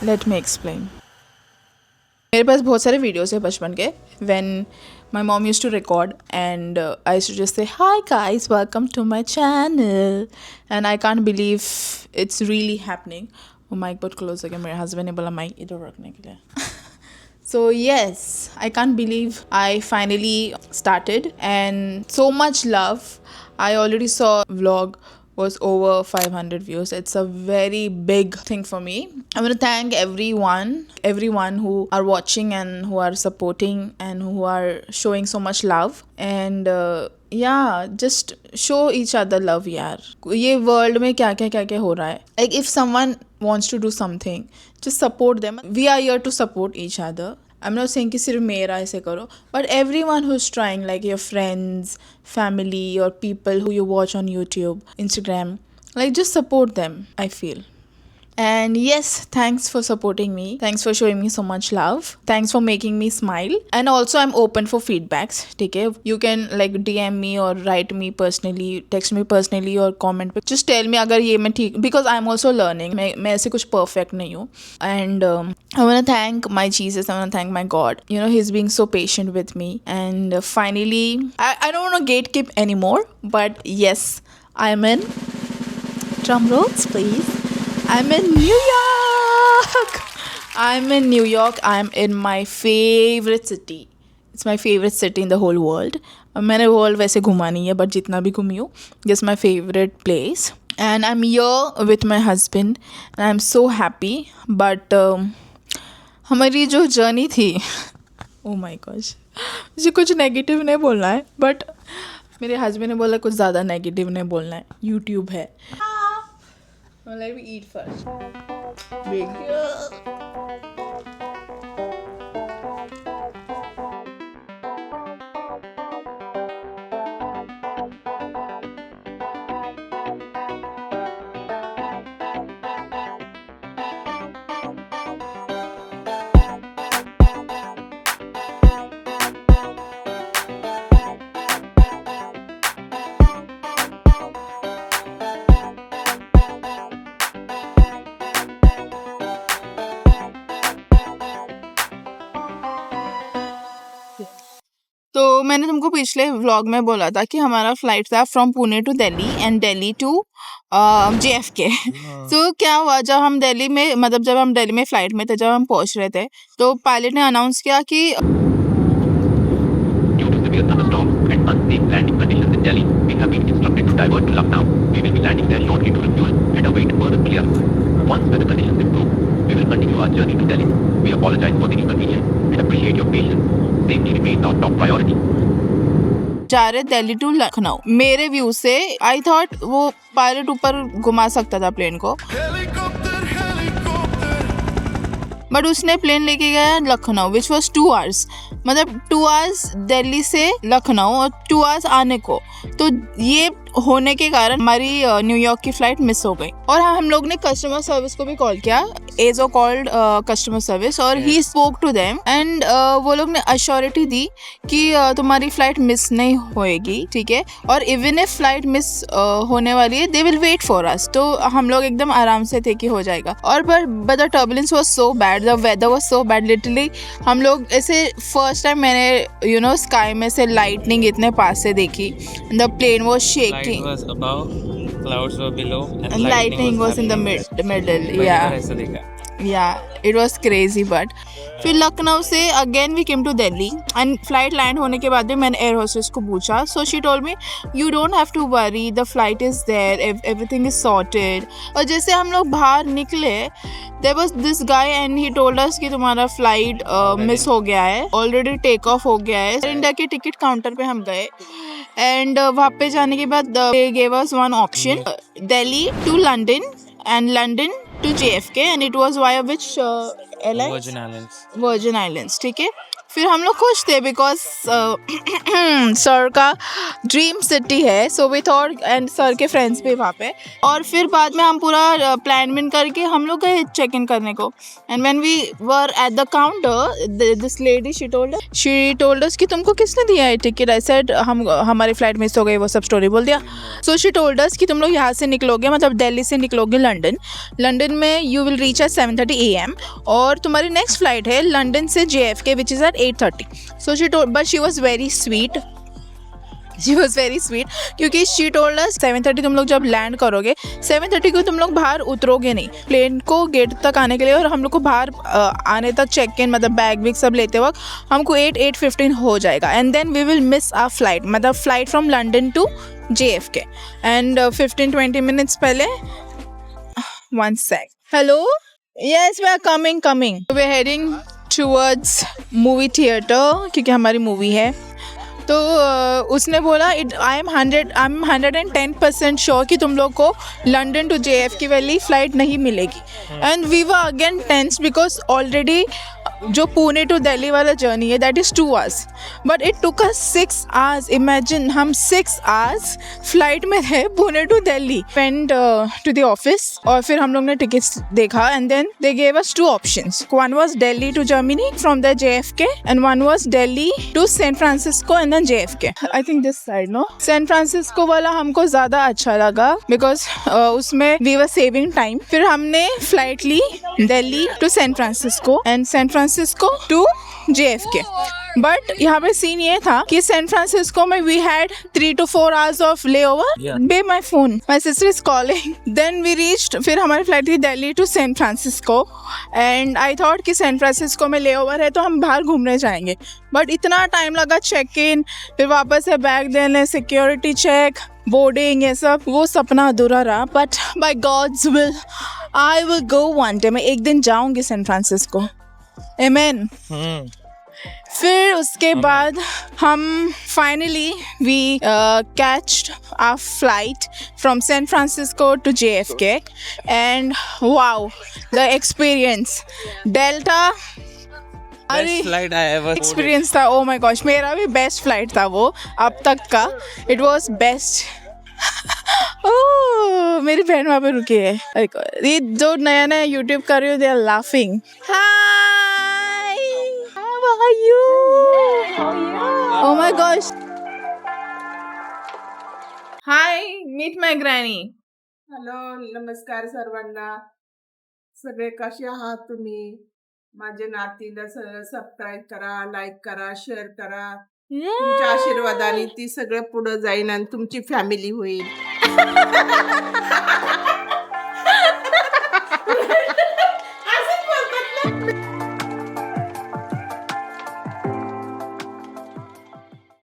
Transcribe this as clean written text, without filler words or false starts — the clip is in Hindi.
Let me explain. मेरे पास बहुत सारे वीडियोस है बचपन के when my mom used to record and I used to just say hi guys welcome to my channel and I can't believe it's really happening. वो माइक बहुत क्लोज हो गया, मेरे हस्बैंड ने बोला माइक इधर रखने के लिए. So yes, I can't believe I finally started and so much love. I already saw vlog was over 500 views. It's a very big thing for me. I want to thank everyone who are watching and who are supporting and who are showing so much love. And yeah, just show each other love यार. ये world में क्या क्या हो रहा है. Like if someone wants to do something, just support them. We are here to support each other. I'm not saying कि सिर्फ मेरा ऐसे करो, but everyone who's trying, like your friends, family, or people who you watch on YouTube, Instagram, like just support them, I feel. And yes, thanks for supporting me. Thanks for showing me so much love. Thanks for making me smile. And also I'm open for feedbacks. ठीक है, you can like DM me or write me personally, text me personally or comment पे. Just tell me अगर ये मैं ठीक, because I'm also learning. मैं ऐसे कुछ perfect नहीं हूँ. And I want to thank my Jesus. I want to thank my God. You know, He's being so patient with me. And finally, I don't want to gatekeep anymore. But yes, I'm in. Drum rolls, please. I'm in New York. I'm in New York. I'm in my favorite city. It's my favorite city in the whole world. मैंने world वैसे घुमा नहीं है, but जितना भी घूमी हूँ, this is my favorite place. And I'm here with my husband, and I'm so happy. But हमारी जो journey थी, oh my gosh, मुझे कुछ negative नहीं बोलना है, but मेरे husband ने बोला कुछ ज़्यादा negative नहीं बोलना है. YouTube है. Well, let me eat first. Big. तो मैंने तुमको पिछले व्लॉग में बोला था कि हमारा फ्लाइट था from Pune to Delhi and Delhi to JFK. तो क्या हुआ, जब हम दिल्ली में फ्लाइट में थे, जब हम पहुंच रहे थे, तो पायलट ने अनाउंस किया कि Due to severe thunderstorms and unsafe landing conditions in Delhi, we have been instructed to divert to Lucknow. We will be landing there shortly to refuel and await further clearance. Once weather conditions improve, we will continue our journey to Delhi. We apologize for the inconvenience and appreciate your patience. Safety remains our top priority. जा रहे दिल्ली टू लखनऊ. मेरे व्यू से आई थॉट वो पायलट ऊपर घुमा सकता था प्लेन को, बट उसने प्लेन लेके गया लखनऊ, विच वॉज 2 hours. मतलब 2 hours दिल्ली से लखनऊ और 2 hours आने को. तो ये होने के कारण हमारी न्यूयॉर्क की फ्लाइट मिस हो गई. और हम लोग ने कस्टमर सर्विस को भी कॉल किया, एजो कॉल्ड कस्टमर सर्विस, और he spoke to them and वो लोग ने अश्योरिटी दी कि तुम्हारी फ्लाइट मिस नहीं होएगी, ठीक है, और इवन इफ फ्लाइट मिस होने वाली है they will wait for us. तो हम लोग एकदम आराम से थे कि हो जाएगा. और but the turbulence was so bad, the weather was so bad. Literally हम लोग ऐसे फर्स्ट टाइम मैंने स्काई में से लाइटनिंग इतने पास से देखी. The plane was shaking. Light was above, clouds were below, and lightning was in the middle. Yeah, it was crazy. But फिर लखनऊ से again we came to Delhi and flight land होने के बाद भी मैंने एयर होस्टेस को पूछा. So she told me you don't have to worry, the flight is there, everything is sorted. और जैसे हम लोग बाहर निकले, there was this guy and he told us कि तुम्हारा फ्लाइट मिस हो गया है, ऑलरेडी टेक ऑफ हो गया है. इंडिया के टिकट काउंटर पे हम गए एंड वहाँ पे जाने के बाद they gave us one option, Delhi to London and London to JFK, and it was via which airline? Virgin Islands. Virgin Islands, ठीक है. फिर हम लोग खुश थे बिकॉज सर का ड्रीम सिटी है, so we thought, and sir के फ्रेंड्स भी वहाँ पे। और फिर बाद में हम पूरा प्लान विन करके हम लोग गए चेक इन करने को। And when we were at the counter, this lady she told us कि तुमको किसने दिया है टिकट? आई सेड हमारी फ्लाइट मिस हो गई, वो सब स्टोरी बोल दिया। सो शी टोल्ड अस कि तुम लोग यहाँ से निकलोगे, मतलब दिल्ली से निकलोगे लंदन में you will reach at 7:30 AM, और तुम्हारी नेक्स्ट फ्लाइट है लंदन से JFK which is at 8:30। So she told, but she was very sweet, क्योंकि शी टोल्ड अस 7:30 तुम लोग जब लैंड करोगे, 7:30 को तुम लोग बाहर उतरोगे नहीं प्लेन को गेट तक आने के लिए, और हम लोग को बाहर आने तक चेक इन मतलब बैग विग सब लेते वक्त हमको 8:15 हो जाएगा। And then we will miss our flight, मतलब flight from London to JFK। And 15-20 minutes पहले, one sec, hello, yes we are coming, we are heading towards movie theatre क्योंकि हमारी मूवी है। तो उसने बोला आई एम 110% श्योर कि तुम लोग को लंदन टू JFK वाली फ़्लाइट नहीं मिलेगी। And we were again tense because already जो पुणे टू दिल्ली वाला जर्नी है that is 2 hours, but it took us 6 hours। Imagine, हम 6 hours फ्लाइट में थे Pune to Delhi. Went to the office और फिर हम लोग ने टिकट्स देखा, and then they gave us 2 options। One was Delhi to Germany from the JFK and one was Delhi to San Francisco and then JFK। I think this side, no, San Francisco वाला हमको ज़्यादा अच्छा लगा बिकॉज उसमें वी वर सेविंग टाइम। फिर हमने फ्लाइट ली Delhi to San Francisco and San Francisco to JFK। But यहाँ पे सीन ये था कि सैन फ्रांसिस्को में we had 3 to 4 hours of layover. By my phone, my sister is calling. Then we reached, फिर हमारी फ्लाइट थी Delhi to San Francisco, and I thought कि सैन फ्रांसिस्को में ले ओवर है तो हम बाहर घूमने जाएंगे। बट इतना टाइम लगा चेक इन, फिर वापस से बैग देने, सिक्योरिटी चेक, बोर्डिंग, ये सब, वो सपना अधूरा रहा। But by God's will I will go one day, मैं एक दिन जाऊंगी सैन फ्रांसिस्को। आमेन। फिर उसके बाद हम finally we caught our flight from San Francisco to JFK, and wow the experience, Delta Best flight I ever experience था। ओ माय गॉश, मेरा भी बेस्ट फ्लाइट था वो अब तक का। It was best. ओह, मेरी बहन वहाँ पे रुकी है। ये जो नया नया यूट्यूब कर रही हो, they are laughing. Hi, how are you? Oh my gosh, hi, meet my granny. Hello, नमस्कार सर्वांना. सगळे कसे आहात तुम्ही? माझ्या नातीला सबस्क्राईब करा, लाईक करा, शेअर करा. तुमच्या आशीर्वादाने ती सगळं पुढे जाईन आणि तुमची फॅमिली होईल.